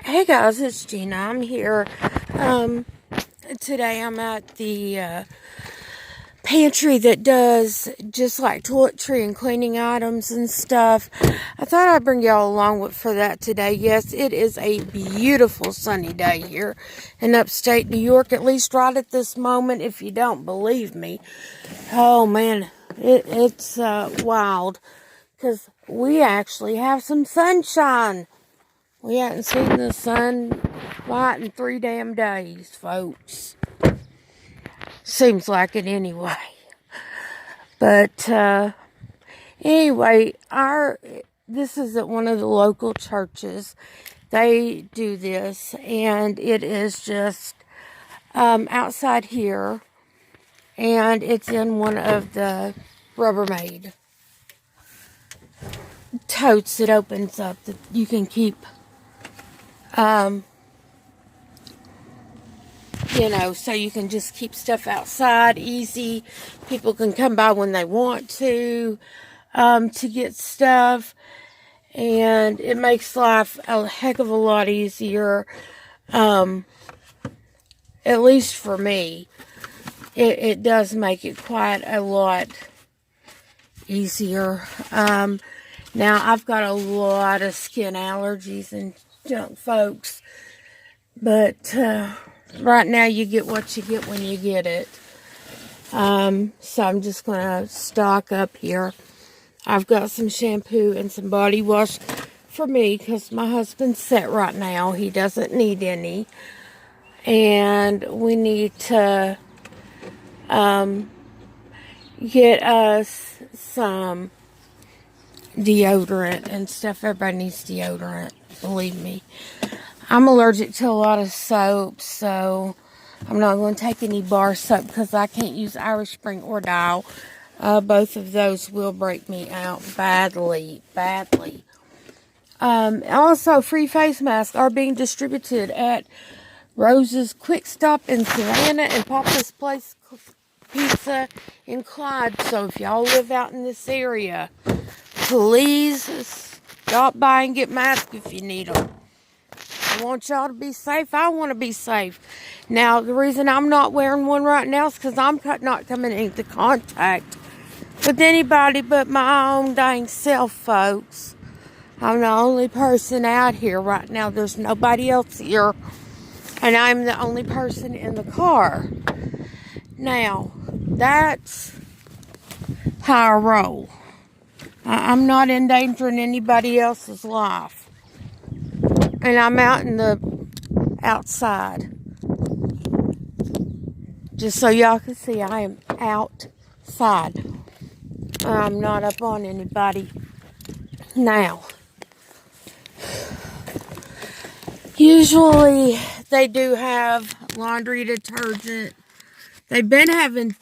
Hey guys, it's Gina. I'm here. Today I'm at the pantry that does just like toiletry and cleaning items and stuff. I thought I'd bring y'all along for that today. Yes, it is a beautiful sunny day here in upstate New York, at least right at this moment, if you don't believe me. Oh man, it's wild because we actually have some sunshine. We haven't seen the sun light in 3 damn days, folks. Seems like it anyway. But anyway, this is at one of the local churches. They do this, and it is just outside here, and it's in one of the Rubbermaid totes that opens up that you can keep. So you can just keep stuff outside easy. People can come by when they want to get stuff. And it makes life a heck of a lot easier. At least for me. It does make it quite a lot easier. Now, I've got a lot of skin allergies and junk, folks. But right now you get what you get when you get it. So I'm just going to stock up here. I've got some shampoo and some body wash for me because my husband's set right now. He doesn't need any. And we need to get us some deodorant and stuff. Everybody needs deodorant, believe me. I'm allergic to a lot of soap, so I'm not going to take any bar soap because I can't use Irish Spring or Dial. Both of those will break me out badly. Also, free face masks are being distributed at Rose's Quick Stop in Savannah and Papa's Place Pizza in Clyde. So if y'all live out in this area, please stop by and get masks if you need them. I want y'all to be safe. I want to be safe. Now, the reason I'm not wearing one right now is because I'm not coming into contact with anybody but my own dang self, folks. I'm the only person out here right now. There's nobody else here. And I'm the only person in the car. Now, that's how I roll. I'm not endangering anybody else's life. And I'm out in the outside. Just so y'all can see, I am outside. I'm not up on anybody. Now, usually they do have laundry detergent. They've been having